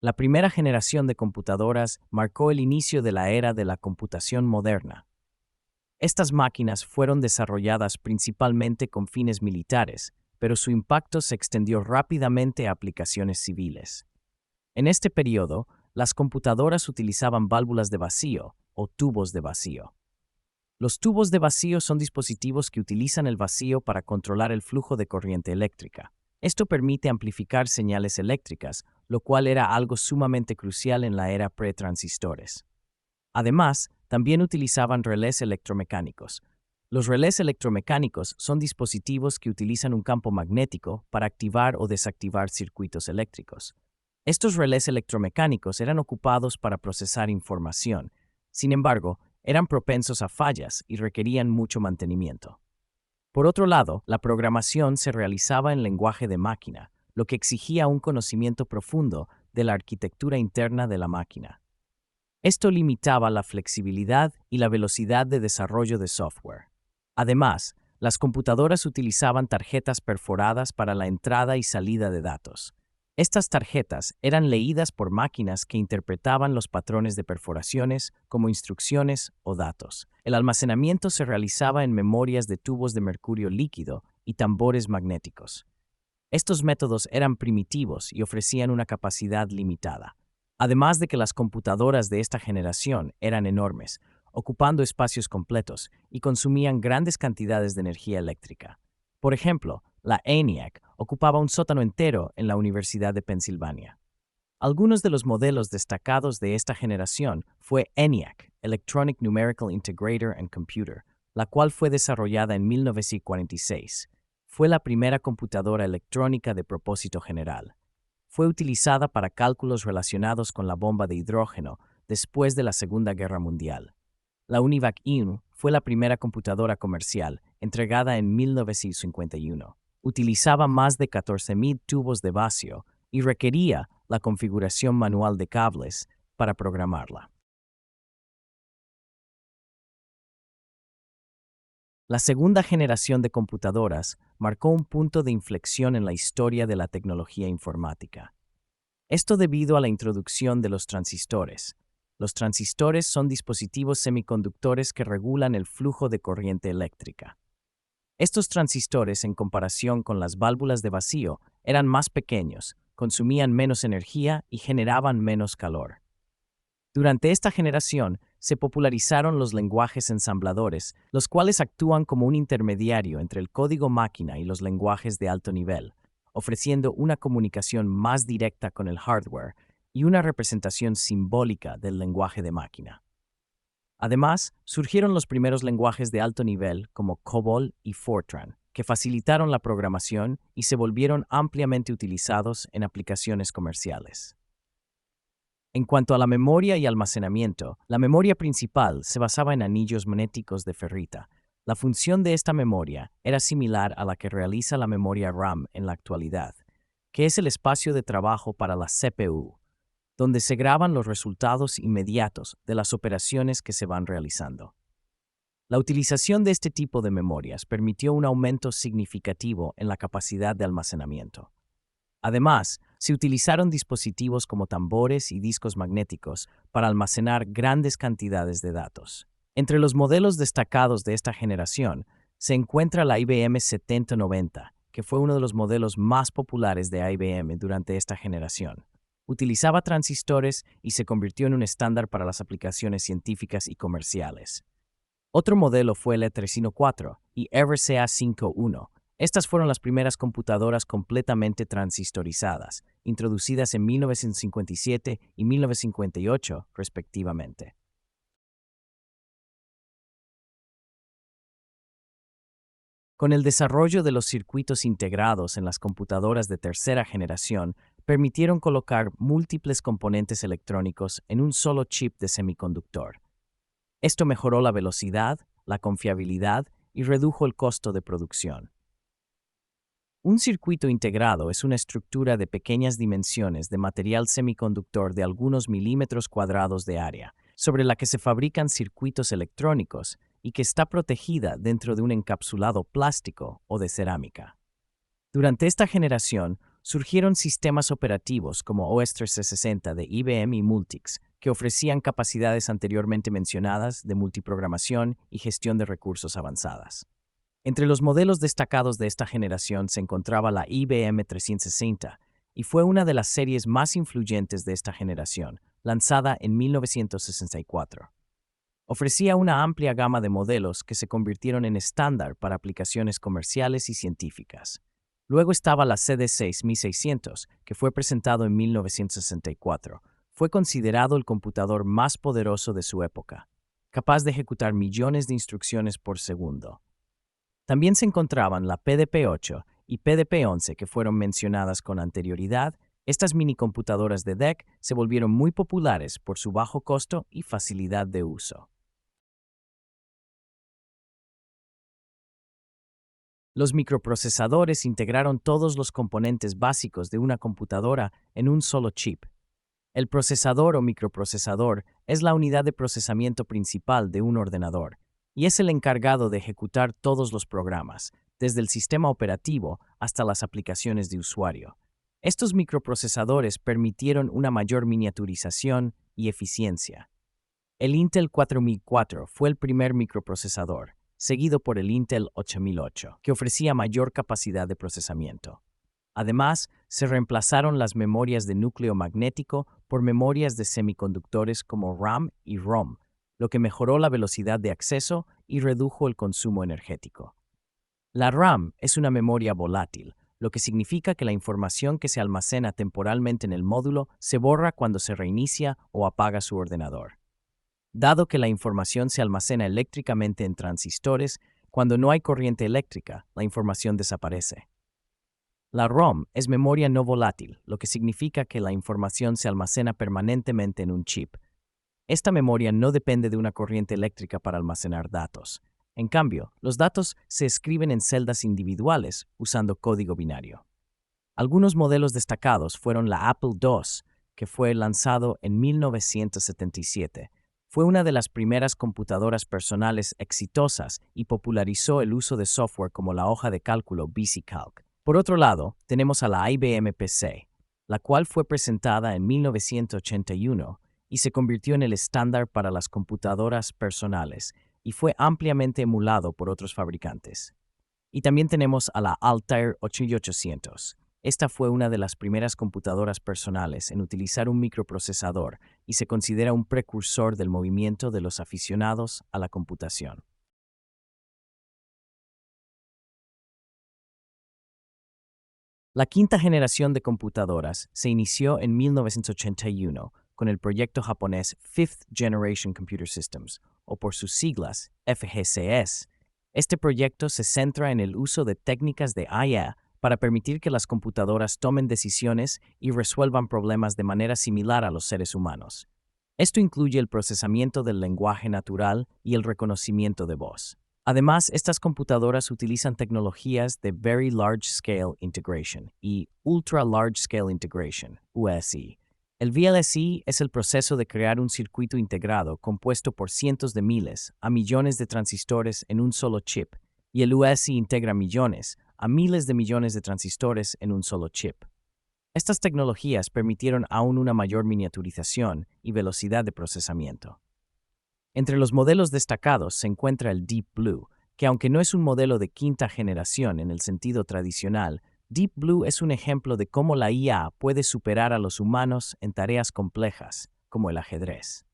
La primera generación de computadoras marcó el inicio de la era de la computación moderna. Estas máquinas fueron desarrolladas principalmente con fines militares, pero su impacto se extendió rápidamente a aplicaciones civiles. En este periodo, las computadoras utilizaban válvulas de vacío o tubos de vacío. Los tubos de vacío son dispositivos que utilizan el vacío para controlar el flujo de corriente eléctrica. Esto permite amplificar señales eléctricas, lo cual era algo sumamente crucial en la era pre-transistores. Además, también utilizaban relés electromecánicos. Los relés electromecánicos son dispositivos que utilizan un campo magnético para activar o desactivar circuitos eléctricos. Estos relés electromecánicos eran ocupados para procesar información. Sin embargo, eran propensos a fallas y requerían mucho mantenimiento. Por otro lado, la programación se realizaba en lenguaje de máquina, lo que exigía un conocimiento profundo de la arquitectura interna de la máquina. Esto limitaba la flexibilidad y la velocidad de desarrollo de software. Además, las computadoras utilizaban tarjetas perforadas para la entrada y salida de datos. Estas tarjetas eran leídas por máquinas que interpretaban los patrones de perforaciones como instrucciones o datos. El almacenamiento se realizaba en memorias de tubos de mercurio líquido y tambores magnéticos. Estos métodos eran primitivos y ofrecían una capacidad limitada. Además de que las computadoras de esta generación eran enormes, ocupando espacios completos y consumían grandes cantidades de energía eléctrica. Por ejemplo, la ENIAC ocupaba un sótano entero en la Universidad de Pensilvania. Algunos de los modelos destacados de esta generación fue ENIAC, Electronic Numerical Integrator and Computer, la cual fue desarrollada en 1946. Fue la primera computadora electrónica de propósito general. Fue utilizada para cálculos relacionados con la bomba de hidrógeno después de la Segunda Guerra Mundial. La UNIVAC-1 fue la primera computadora comercial, entregada en 1951. Utilizaba más de 14,000 tubos de vacío y requería la configuración manual de cables para programarla. La segunda generación de computadoras marcó un punto de inflexión en la historia de la tecnología informática. Esto debido a la introducción de los transistores. Los transistores son dispositivos semiconductores que regulan el flujo de corriente eléctrica. Estos transistores, en comparación con las válvulas de vacío, eran más pequeños, consumían menos energía y generaban menos calor. Durante esta generación, se popularizaron los lenguajes ensambladores, los cuales actúan como un intermediario entre el código máquina y los lenguajes de alto nivel, ofreciendo una comunicación más directa con el hardware y una representación simbólica del lenguaje de máquina. Además, surgieron los primeros lenguajes de alto nivel como COBOL y Fortran, que facilitaron la programación y se volvieron ampliamente utilizados en aplicaciones comerciales. En cuanto a la memoria y almacenamiento, la memoria principal se basaba en anillos magnéticos de ferrita. La función de esta memoria era similar a la que realiza la memoria RAM en la actualidad, que es el espacio de trabajo para la CPU, donde se graban los resultados inmediatos de las operaciones que se van realizando. La utilización de este tipo de memorias permitió un aumento significativo en la capacidad de almacenamiento. Además, se utilizaron dispositivos como tambores y discos magnéticos para almacenar grandes cantidades de datos. Entre los modelos destacados de esta generación se encuentra la IBM 7090, que fue uno de los modelos más populares de IBM durante esta generación. Utilizaba transistores y se convirtió en un estándar para las aplicaciones científicas y comerciales. Otro modelo fue el E304 y RCA 51. Estas fueron las primeras computadoras completamente transistorizadas, introducidas en 1957 y 1958, respectivamente. Con el desarrollo de los circuitos integrados en las computadoras de tercera generación, permitieron colocar múltiples componentes electrónicos en un solo chip de semiconductor. Esto mejoró la velocidad, la confiabilidad y redujo el costo de producción. Un circuito integrado es una estructura de pequeñas dimensiones de material semiconductor de algunos milímetros cuadrados de área, sobre la que se fabrican circuitos electrónicos y que está protegida dentro de un encapsulado plástico o de cerámica. Durante esta generación, surgieron sistemas operativos como OS 360 de IBM y Multics, que ofrecían capacidades anteriormente mencionadas de multiprogramación y gestión de recursos avanzadas. Entre los modelos destacados de esta generación se encontraba la IBM 360, y fue una de las series más influyentes de esta generación, lanzada en 1964. Ofrecía una amplia gama de modelos que se convirtieron en estándar para aplicaciones comerciales y científicas. Luego estaba la CD6600, que fue presentado en 1964. Fue considerado el computador más poderoso de su época, capaz de ejecutar millones de instrucciones por segundo. También se encontraban la PDP-8 y PDP-11 que fueron mencionadas con anterioridad. Estas minicomputadoras de DEC se volvieron muy populares por su bajo costo y facilidad de uso. Los microprocesadores integraron todos los componentes básicos de una computadora en un solo chip. El procesador o microprocesador es la unidad de procesamiento principal de un ordenador y es el encargado de ejecutar todos los programas, desde el sistema operativo hasta las aplicaciones de usuario. Estos microprocesadores permitieron una mayor miniaturización y eficiencia. El Intel 4004 fue el primer microprocesador, seguido por el Intel 8008, que ofrecía mayor capacidad de procesamiento. Además, se reemplazaron las memorias de núcleo magnético por memorias de semiconductores como RAM y ROM, lo que mejoró la velocidad de acceso y redujo el consumo energético. La RAM es una memoria volátil, lo que significa que la información que se almacena temporalmente en el módulo se borra cuando se reinicia o apaga su ordenador. Dado que la información se almacena eléctricamente en transistores, cuando no hay corriente eléctrica, la información desaparece. La ROM es memoria no volátil, lo que significa que la información se almacena permanentemente en un chip. Esta memoria no depende de una corriente eléctrica para almacenar datos. En cambio, los datos se escriben en celdas individuales usando código binario. Algunos modelos destacados fueron la Apple II, que fue lanzado en 1977. Fue una de las primeras computadoras personales exitosas y popularizó el uso de software como la hoja de cálculo VisiCalc. Por otro lado, tenemos a la IBM PC, la cual fue presentada en 1981 y se convirtió en el estándar para las computadoras personales y fue ampliamente emulado por otros fabricantes. Y también tenemos a la Altair 8800. Esta fue una de las primeras computadoras personales en utilizar un microprocesador y se considera un precursor del movimiento de los aficionados a la computación. La quinta generación de computadoras se inició en 1981 con el proyecto japonés Fifth Generation Computer Systems, o por sus siglas, FGCS. Este proyecto se centra en el uso de técnicas de IA para permitir que las computadoras tomen decisiones y resuelvan problemas de manera similar a los seres humanos. Esto incluye el procesamiento del lenguaje natural y el reconocimiento de voz. Además, estas computadoras utilizan tecnologías de Very Large Scale Integration y Ultra Large Scale Integration, ULSI. El VLSI es el proceso de crear un circuito integrado compuesto por cientos de miles a millones de transistores en un solo chip, y el ULSI integra millones a miles de millones de transistores en un solo chip. Estas tecnologías permitieron aún una mayor miniaturización y velocidad de procesamiento. Entre los modelos destacados se encuentra el Deep Blue, que aunque no es un modelo de quinta generación en el sentido tradicional, Deep Blue es un ejemplo de cómo la IA puede superar a los humanos en tareas complejas, como el ajedrez.